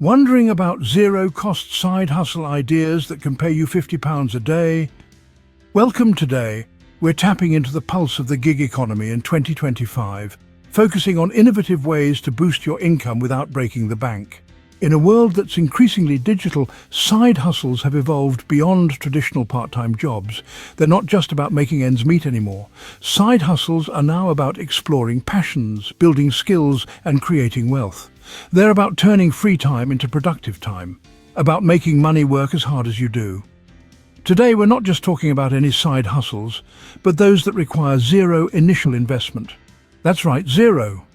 Wondering about zero-cost side hustle ideas that can pay you £50 a day? Welcome today. We're tapping into the pulse of the gig economy in 2025, focusing on innovative ways to boost your income without breaking the bank. In a world that's increasingly digital, side hustles have evolved beyond traditional part-time jobs. They're not just about making ends meet anymore. Side hustles are now about exploring passions, building skills, and creating wealth. They're about turning free time into productive time, about making money work as hard as you do. Today, we're not just talking about any side hustles, but those that require zero initial investment. That's right, zero.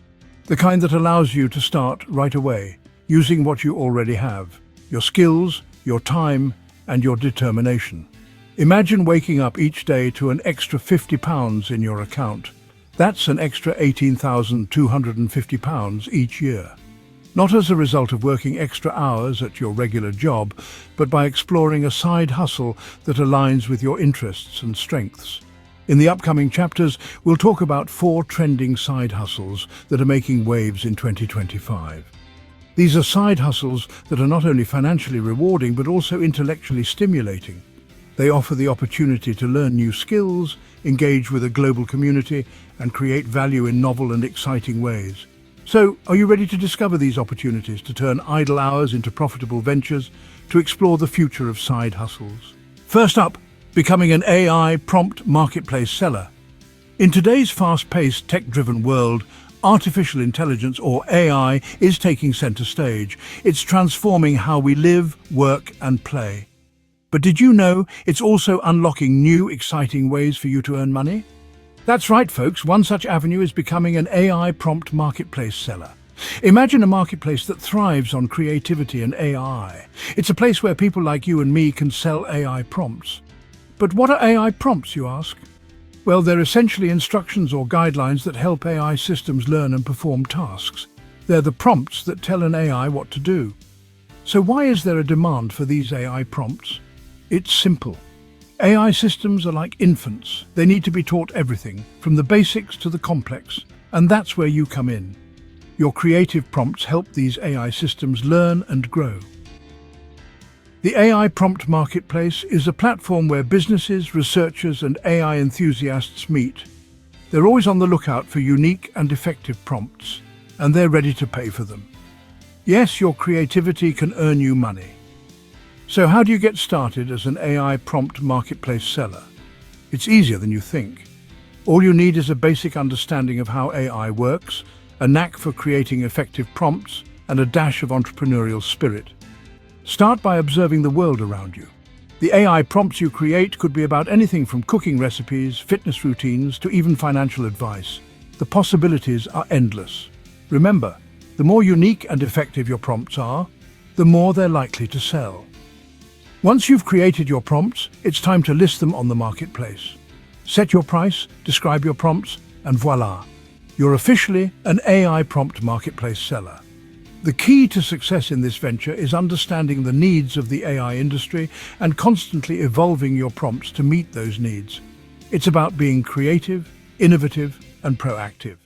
The kind that allows you to start right away, using what you already have, your skills, your time, and your determination. Imagine waking up each day to an extra £50 in your account. That's an extra £18,250 each year. Not as a result of working extra hours at your regular job, but by exploring a side hustle that aligns with your interests and strengths. In the upcoming chapters, we'll talk about 4 trending side hustles that are making waves in 2025. These are side hustles that are not only financially rewarding, but also intellectually stimulating. They offer the opportunity to learn new skills, engage with a global community, and create value in novel and exciting ways. So, are you ready to discover these opportunities to turn idle hours into profitable ventures, to explore the future of side hustles? First up, becoming an AI prompt marketplace seller. In today's fast-paced, tech-driven world, artificial intelligence, or AI, is taking center stage. It's transforming how we live, work, and play. But did you know it's also unlocking new, exciting ways for you to earn money? That's right, folks. One such avenue is becoming an AI prompt marketplace seller. Imagine a marketplace that thrives on creativity and AI. It's a place where people like you and me can sell AI prompts. But what are AI prompts, you ask? Well, they're essentially instructions or guidelines that help AI systems learn and perform tasks. They're the prompts that tell an AI what to do. So why is there a demand for these AI prompts? It's simple. AI systems are like infants. They need to be taught everything, from the basics to the complex. And that's where you come in. Your creative prompts help these AI systems learn and grow. The AI Prompt Marketplace is a platform where businesses, researchers, and AI enthusiasts meet. They're always on the lookout for unique and effective prompts, and they're ready to pay for them. Yes, your creativity can earn you money. So how do you get started as an AI prompt marketplace seller? It's easier than you think. All you need is a basic understanding of how AI works, a knack for creating effective prompts, and a dash of entrepreneurial spirit. Start by observing the world around you. The AI prompts you create could be about anything from cooking recipes, fitness routines, to even financial advice. The possibilities are endless. Remember, the more unique and effective your prompts are, the more they're likely to sell. Once you've created your prompts, it's time to list them on the marketplace. Set your price, describe your prompts, and voila! You're officially an AI prompt marketplace seller. The key to success in this venture is understanding the needs of the AI industry and constantly evolving your prompts to meet those needs. It's about being creative, innovative, and proactive.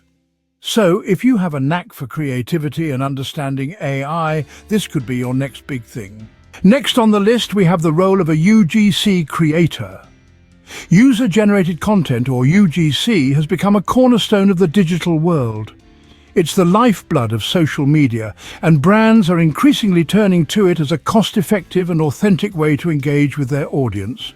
So, if you have a knack for creativity and understanding AI, this could be your next big thing. Next on the list, we have the role of a UGC creator. User-generated content, or UGC, has become a cornerstone of the digital world. It's the lifeblood of social media, and brands are increasingly turning to it as a cost-effective and authentic way to engage with their audience.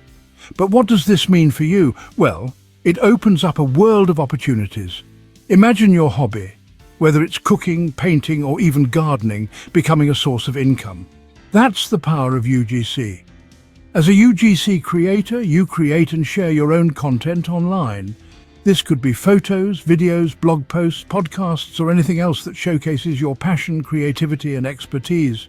But what does this mean for you? Well, it opens up a world of opportunities. Imagine your hobby, whether it's cooking, painting, or even gardening, becoming a source of income. That's the power of UGC. As a UGC creator, you create and share your own content online. This could be photos, videos, blog posts, podcasts, or anything else that showcases your passion, creativity, and expertise.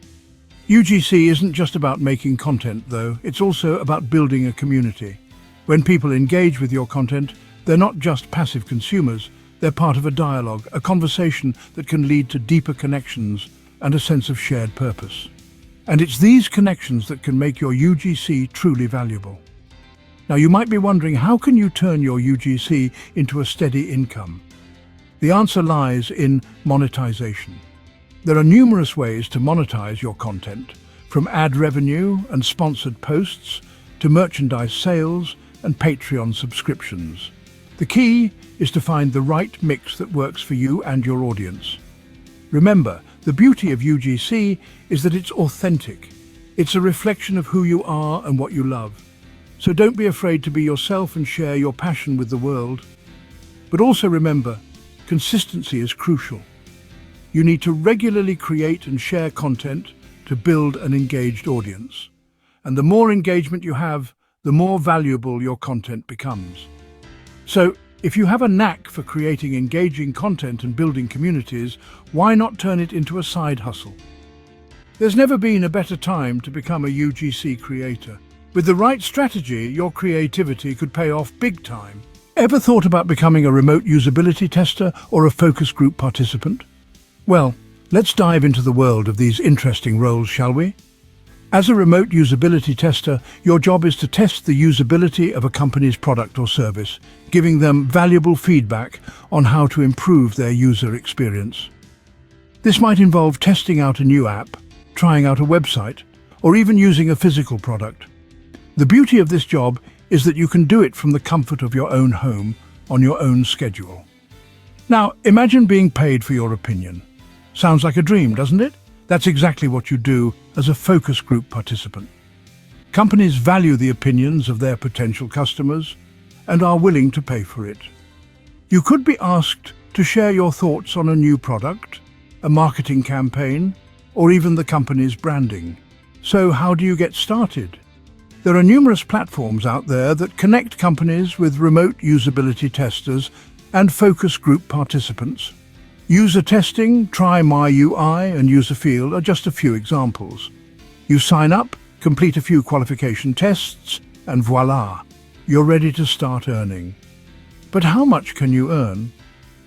UGC isn't just about making content, though. It's also about building a community. When people engage with your content, they're not just passive consumers. They're part of a dialogue, a conversation that can lead to deeper connections and a sense of shared purpose. And it's these connections that can make your UGC truly valuable. Now, you might be wondering, how can you turn your UGC into a steady income? The answer lies in monetization. There are numerous ways to monetize your content, from ad revenue and sponsored posts to merchandise sales and Patreon subscriptions. The key is to find the right mix that works for you and your audience. Remember, the beauty of UGC is that it's authentic. It's a reflection of who you are and what you love. So don't be afraid to be yourself and share your passion with the world. But also remember, consistency is crucial. You need to regularly create and share content to build an engaged audience. And the more engagement you have, the more valuable your content becomes. So, if you have a knack for creating engaging content and building communities, why not turn it into a side hustle? There's never been a better time to become a UGC creator. With the right strategy, your creativity could pay off big time. Ever thought about becoming a remote usability tester or a focus group participant? Well, let's dive into the world of these interesting roles, shall we? As a remote usability tester, your job is to test the usability of a company's product or service, giving them valuable feedback on how to improve their user experience. This might involve testing out a new app, trying out a website, or even using a physical product. The beauty of this job is that you can do it from the comfort of your own home, on your own schedule. Now, imagine being paid for your opinion. Sounds like a dream, doesn't it? That's exactly what you do as a focus group participant. Companies value the opinions of their potential customers and are willing to pay for it. You could be asked to share your thoughts on a new product, a marketing campaign, or even the company's branding. So how do you get started? There are numerous platforms out there that connect companies with remote usability testers and focus group participants. User testing, Try My UI, and User Field are just a few examples. You sign up, complete a few qualification tests, and voila, you're ready to start earning. But how much can you earn?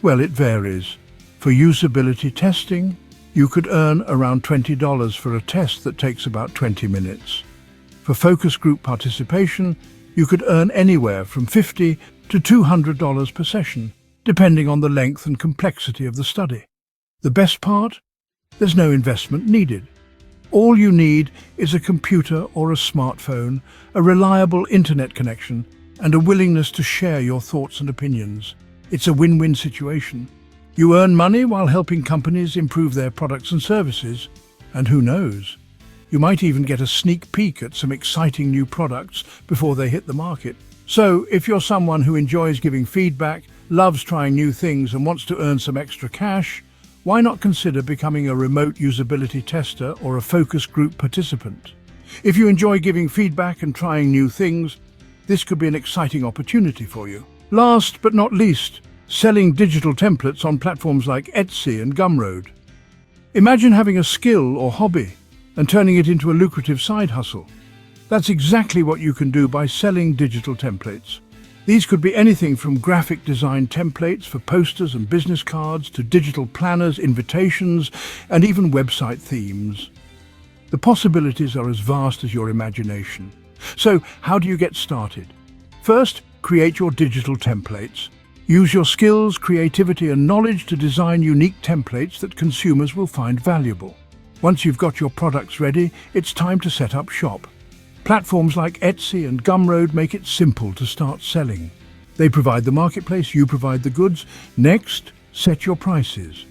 Well, it varies. For usability testing, you could earn around $20 for a test that takes about 20 minutes. For focus group participation, you could earn anywhere from $50 to $200 per session, depending on the length and complexity of the study. The best part? There's no investment needed. All you need is a computer or a smartphone, a reliable internet connection, and a willingness to share your thoughts and opinions. It's a win-win situation. You earn money while helping companies improve their products and services. And who knows? You might even get a sneak peek at some exciting new products before they hit the market. So, if you're someone who enjoys giving feedback, loves trying new things and wants to earn some extra cash, why not consider becoming a remote usability tester or a focus group participant? If you enjoy giving feedback and trying new things, this could be an exciting opportunity for you. Last but not least, selling digital templates on platforms like Etsy and Gumroad. Imagine having a skill or hobby and turning it into a lucrative side hustle. That's exactly what you can do by selling digital templates. These could be anything from graphic design templates for posters and business cards to digital planners, invitations, and even website themes. The possibilities are as vast as your imagination. So, how do you get started? First, create your digital templates. Use your skills, creativity, and knowledge to design unique templates that consumers will find valuable. Once you've got your products ready, it's time to set up shop. Platforms like Etsy and Gumroad make it simple to start selling. They provide the marketplace, you provide the goods. Next, set your prices.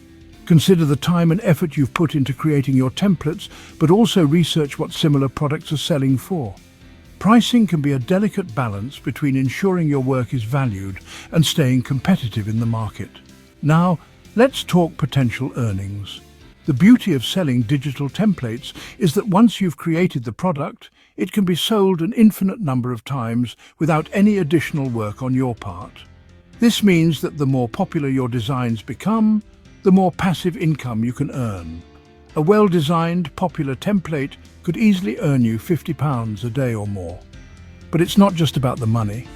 Consider the time and effort you've put into creating your templates, but also research what similar products are selling for. Pricing can be a delicate balance between ensuring your work is valued and staying competitive in the market. Now, let's talk potential earnings. The beauty of selling digital templates is that once you've created the product, it can be sold an infinite number of times without any additional work on your part. This means that the more popular your designs become, the more passive income you can earn. A well-designed, popular template could easily earn you £50 a day or more. But it's not just about the money.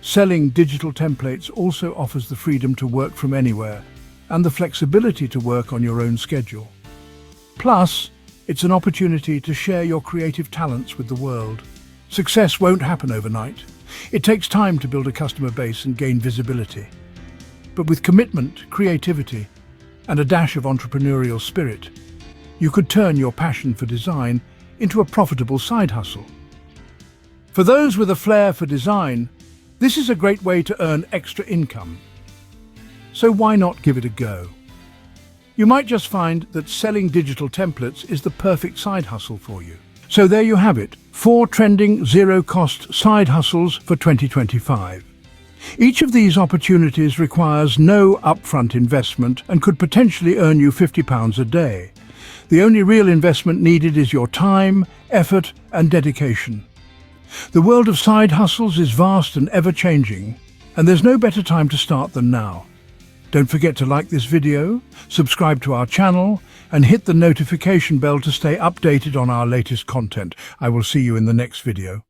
Selling digital templates also offers the freedom to work from anywhere and the flexibility to work on your own schedule. Plus, it's an opportunity to share your creative talents with the world. Success won't happen overnight. It takes time to build a customer base and gain visibility. But with commitment, creativity, and a dash of entrepreneurial spirit, you could turn your passion for design into a profitable side hustle. For those with a flair for design, this is a great way to earn extra income. So why not give it a go? You might just find that selling digital templates is the perfect side hustle for you. So there you have it, 4 trending zero-cost side hustles for 2025. Each of these opportunities requires no upfront investment and could potentially earn you £50 a day. The only real investment needed is your time, effort, and dedication. The world of side hustles is vast and ever-changing, and there's no better time to start than now. Don't forget to like this video, subscribe to our channel, and hit the notification bell to stay updated on our latest content. I will see you in the next video.